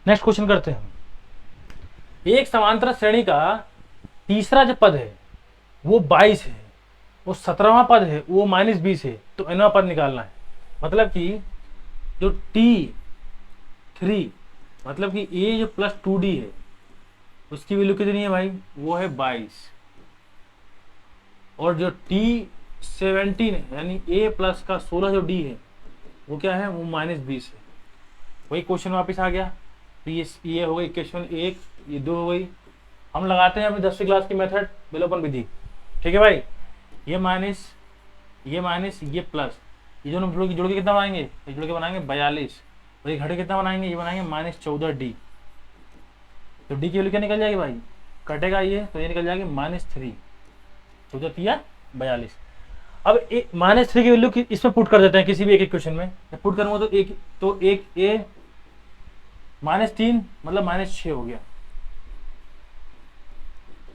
नेक्स्ट क्वेश्चन करते हैं। एक समांतर श्रेणी का तीसरा जो पद है वो 22 है, वो 17वां पद है वो -20 है, तो nवां पद निकालना है। मतलब कि जो T3 मतलब कि a जो प्लस 2d है उसकी वैल्यू कितनी है भाई, वो है 22, और जो T17 है यानी a प्लस का 16 जो d है वो क्या है, वो -20 है। वही क्वेश्चन वापस आ गया, तो ये हो गई इक्वेशन 1, ये 2 हो गई। हम लगाते हैं अपनी 10वीं क्लास की मेथड, विलोपन विधि। ठीक है भाई, ये माइनस ये प्लस, ये दोनों जोड़ के कितना बनाएंगे, ये जोड़ के बनाएंगे 42, और ये घटे कितना बनाएंगे, ये बनाएंगे -14D। तो डी की वैल्यू क्या निकल जाएगी भाई, कटेगा ये तो ये निकल जाएगी -3, 14 तिया 42। अब -3 की वैल्यू इसमें पुट कर देते हैं किसी भी एक इक्वेशन में। पुट करूंगा तो एक ए -3 मतलब -6 हो गया,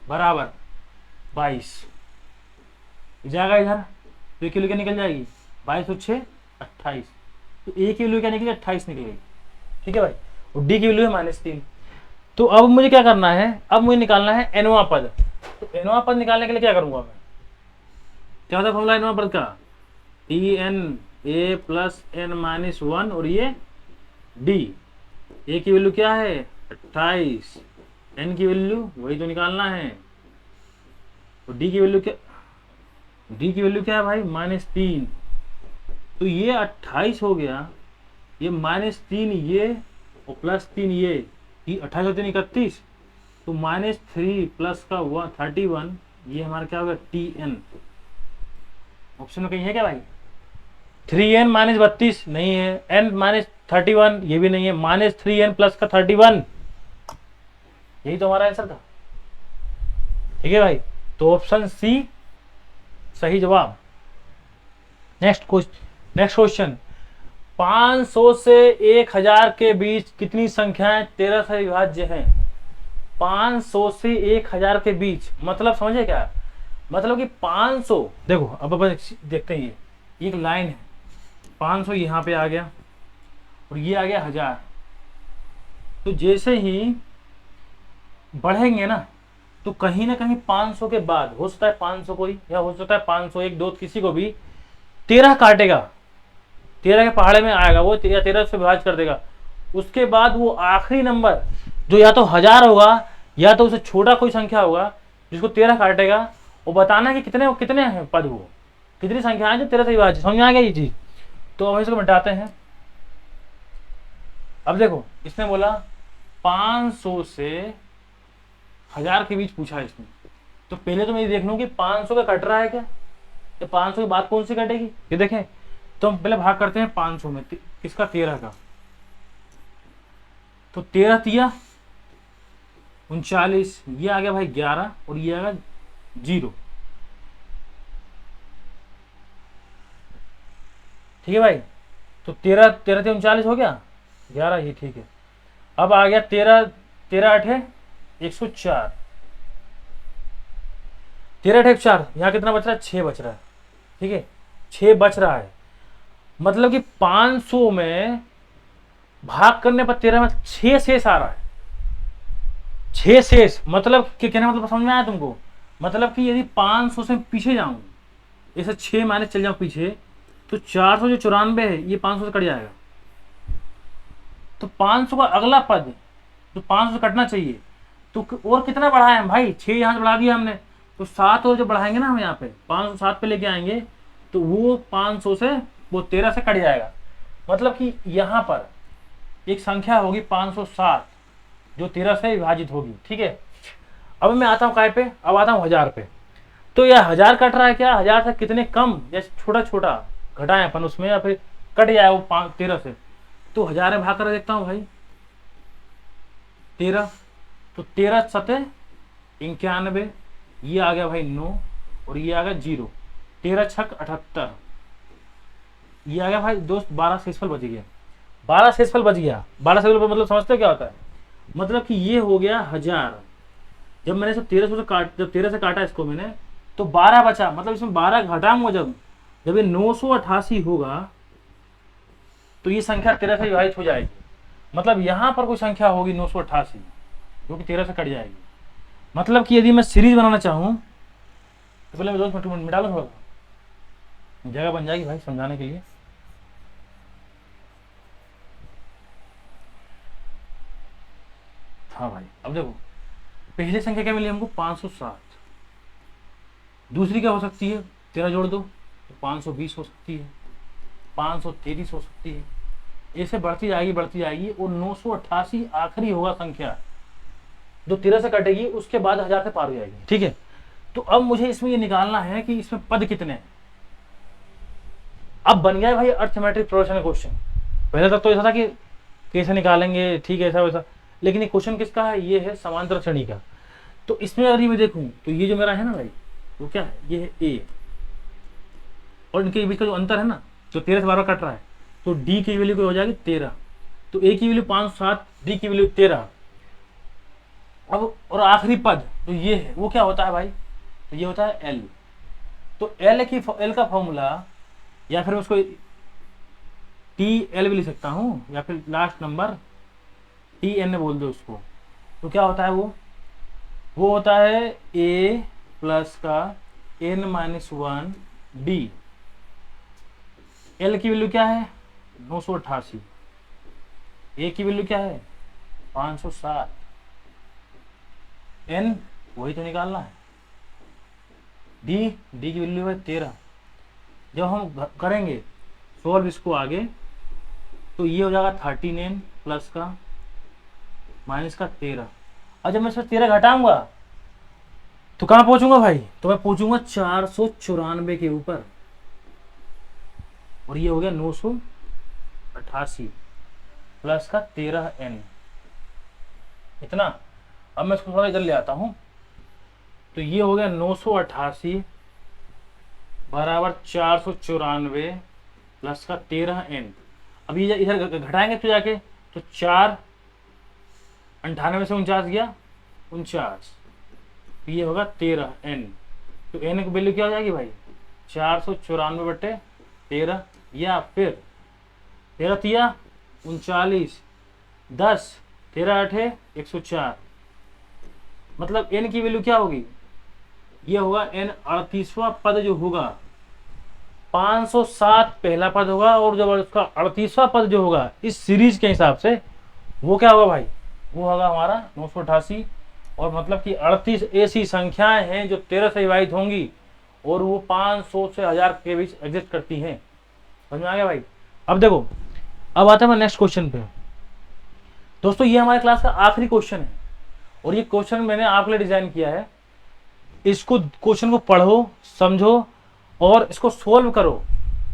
बराबर 22 जाएगा इधर, तो एक वैल्यू क्या निकल जाएगी 22 और 6 28। तो ए की वैल्यू क्या निकली 28 निकल गई। ठीक है भाई, और डी की वैल्यू है -3। तो अब मुझे क्या करना है, अब मुझे निकालना है एनवा पद। तो एनवा पद निकालने के लिए क्या करूंगा मैं, क्या होता है फॉर्मूला एनवा पद का, TN A प्लस N-1 और ये D। ए की वैल्यू क्या है 28, N की वैल्यू वही तो निकालना है, और D की वैल्यू क्या है भाई -3। तो ये 28 हो गया, ये -3 ये और +3 ये 28 होते 31, तो -3 प्लस का 31, ये हमारा क्या होगा TN। ऑप्शन में कहीं है क्या भाई, 3N -32 नहीं है, N -31 ये भी नहीं है, -3N प्लस का 31, यही तो हमारा आंसर था। ठीक है भाई, तो ऑप्शन सी सही जवाब। नेक्स्ट क्वेश्चन, 500 से 1000 के बीच कितनी संख्याएं 13 से विभाज्य हैं। 500 से 1000 के बीच मतलब समझे क्या, मतलब कि 500, देखो अब अपन देखते हैं, ये एक लाइन है, 500 यहाँ पे आ गया और ये आ गया 1000। तो जैसे ही बढ़ेंगे ना, तो कहीं ना कहीं 500 के बाद हो सकता है 500 कोई, या हो सकता है 501 2 किसी को भी 13 काटेगा, 13 के पहाड़े में आएगा वो, या 13 से विभाजित कर देगा। उसके बाद वो आखिरी नंबर जो या तो 1000 होगा या तो उससे छोटा कोई संख्या होगा जिसको 13 काटेगा, वो बताना है कि कितने कितने हैं पद, वो कितनी संख्या है जो 13 से विभाजित। समझ में आ गया ये चीज, तो हम इसको मिटाते हैं। अब देखो इसने बोला 500 से 1000 के बीच पूछा है इसने, तो पहले तो मैं ये देख लूं कि 500 का कट रहा है क्या, तो 500 के बाद कौन सी कटेगी, ये देखें। तो हम पहले भाग करते हैं 500 में, किसका 13 का, तो 13 तिया 39, ये आ गया भाई 11 और ये आ गया 0। ठीक है भाई, तो 13 से 39 हो गया 11, ये ठीक है। अब आ गया 13 8 104, 13 8 104, यहाँ कितना बच रहा है 6 बच रहा है। ठीक है, 6 बच रहा है, मतलब कि 500 में भाग करने पर 13 में 6 शेष आ रहा है, 6 शेष, मतलब कि कहने मतलब समझ में आया तुमको, मतलब कि यदि 500 से पीछे जाऊं, ऐसे 6 माइनस चल जाऊं पीछे, तो 400 जो 94 है ये 500 से कट जाएगा। तो 500 का अगला पद जो 500 से कटना चाहिए, तो और कितना बढ़ाए हम भाई, 6 यहाँ से बढ़ा दिया हमने, तो 7 और जो बढ़ाएंगे ना हम यहाँ पे 507 पे लेके आएंगे, तो वो 500 से वो 13 से कट जाएगा। मतलब कि यहाँ पर एक संख्या होगी 507 जो 13 से विभाजित होगी। ठीक है, अब मैं आता हूँ काय पे, अब आता हूँ 1000 पे। तो यह 1000 कट रहा है क्या, 1000 से कितने कम या छोटा छोटा घटाएं अपन उसमें, या फिर कट जाए वो 13 से, तो 1000 में भाग कर देखता हूँ भाई 13, तो 13 7 91, ये आ गया भाई 9 और ये आ गया 0, 13 6 78, ये आ गया भाई दोस्त 12 शेषफल बच गया, 12 शेषफल बच गया। 12 शेषफल मतलब समझते हो क्या होता है, मतलब कि ये हो गया 1000, जब मैंने सब 1300 से काट, जब 13 से काटा इसको मैंने, तो 12 बचा, मतलब इसमें 12 घटाऊंगा जब ये 988 होगा, तो ये संख्या 13 से विभाजित हो जाएगी। मतलब यहां पर कोई संख्या होगी 988 जो कि 13 से कट जाएगी। मतलब कि यदि मैं सीरीज बनाना चाहूं, तो पहले मैं दोस्त मिटा लूं, थोड़ा जगह बन जाएगी भाई समझाने के लिए। हाँ भाई, अब देखो पहली संख्या क्या मिली हमको 507, दूसरी क्या हो सकती है, 13 जोड़ दो तो 520 हो सकती है, 523 हो सकती है, ऐसे बढ़ती जाएगी और 988 आखिरी होगा संख्या जो 13 से कटेगी, उसके बाद 1000 से पार हो जाएगी। ठीक है, तो अब मुझे इसमें ये निकालना है कि इसमें पद कितने हैं। अब बन गया भाई अर्थमेटिक प्रोग्रेशन क्वेश्चन। पहले तक तो ऐसा था कि कैसे निकालेंगे, ठीक है, ऐसा वैसा, लेकिन ये क्वेश्चन किसका है, ये है समांतर श्रेणी का। तो इसमें अगर मैं देखूं तो ये जो मेरा है ना भाई, वो क्या है, ये है ए, और इनके बीच का जो अंतर है ना, जो 13 से 12 कट रहा है, तो डी की वैल्यू हो जाएगी 13, तो ए की वैल्यू 507, डी की वैल्यू 13। अब और आखिरी पद तो ये है, वो क्या होता है भाई, तो ये होता है एल। तो एल का फॉर्मूला, या फिर उसको टी एल भी लिख सकता हूँ, या फिर लास्ट नंबर टी एन बोल दो उसको, तो क्या होता है वो होता है ए प्लस का n-1 डी। एल की वैल्यू क्या है 988, ए की वैल्यू क्या है 507, एन वही तो निकालना है, डी की वैल्यू है 13। जब हम करेंगे सॉल्व इसको आगे, तो ये हो जाएगा 13n प्लस का माइनस का 13। और जब मैं इसमें 13 घटाऊंगा तो कहाँ पहुंचूंगा भाई, तो मैं पहुंचूंगा 494 के ऊपर, और ये हो गया 988 प्लस का 13n, इतना। अब मैं इसको थोड़ा इधर ले आता हूं, तो ये हो गया 988 बराबर 494 प्लस का 13n। अब ये इधर घटाएंगे तो जाके, तो 4 98 से 49 गया 49, तो ये होगा 13n। तो n की वैल्यू क्या हो जाएगी भाई 494/13, या फिर 13 तिया 39, 10 13 8 104, मतलब n की वैल्यू क्या होगी, ये होगा n 38वां पद जो होगा, 507 पहला पद होगा, और जब उसका 38वां पद जो होगा इस सीरीज के हिसाब से, वो क्या होगा भाई, वो होगा हमारा 988। और मतलब कि 38 ऐसी संख्याएं हैं जो 13 से विभाजित होंगी, और वो 500 से 1000 के बीच एग्जिस्ट करती हैं। समझ में आ गया भाई। अब देखो, अब आता है मैं नेक्स्ट क्वेश्चन पे। दोस्तों ये हमारे क्लास का आखिरी क्वेश्चन है, और ये क्वेश्चन मैंने आपके लिए डिजाइन किया है। इसको क्वेश्चन को पढ़ो, समझो, और इसको सोल्व करो,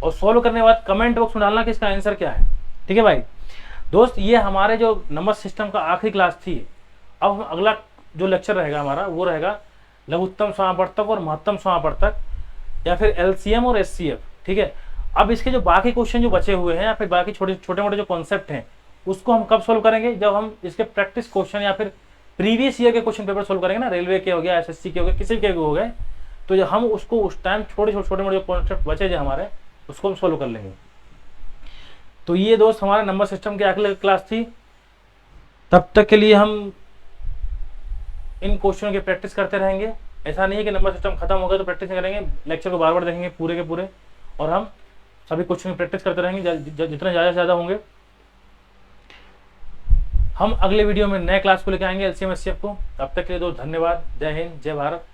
और सोल्व करने के बाद कमेंट बॉक्स में डालना कि इसका आंसर क्या है। ठीक है भाई दोस्त, ये हमारे जो नंबर सिस्टम का आखिरी क्लास थी। अब हम अगला जो लेक्चर रहेगा हमारा, वो रहेगा लघुत्तम समापवर्तक और महत्तम समापवर्तक, या फिर एलसीएम और एचसीएफ। ठीक है, अब इसके जो बाकी क्वेश्चन जो बचे हुए हैं, या फिर बाकी छोटे मोटे जो कॉन्सेप्ट हैं, उसको हम कब सोल्व करेंगे, जब हम इसके प्रैक्टिस क्वेश्चन या फिर प्रीवियस ईयर के क्वेश्चन पेपर सोल्व करेंगे ना, रेलवे के हो गया, एसएससी के हो गए, किसी के हो गए, तो जब हम उसको उस टाइम छोटे मोटे कॉन्सेप्ट बचे जो हमारे, उसको हम सोल्व कर लेंगे। तो ये दोस्त हमारे नंबर सिस्टम की आखिरी क्लास थी। तब तक के लिए हम इन क्वेश्चनों की प्रैक्टिस करते रहेंगे। ऐसा नहीं है कि नंबर सिस्टम खत्म हो गया तो प्रैक्टिस नहीं करेंगे, लेक्चर को बार बार देखेंगे पूरे के पूरे, और हम सभी क्वेश्चन की प्रैक्टिस करते रहेंगे जितना ज़्यादा से ज़्यादा होंगे। हम अगले वीडियो में नए क्लास को लेकर आएंगे एलसीएम एचसीएफ को। तब तक के लिए दोस्त धन्यवाद। जय हिंद, जय भारत।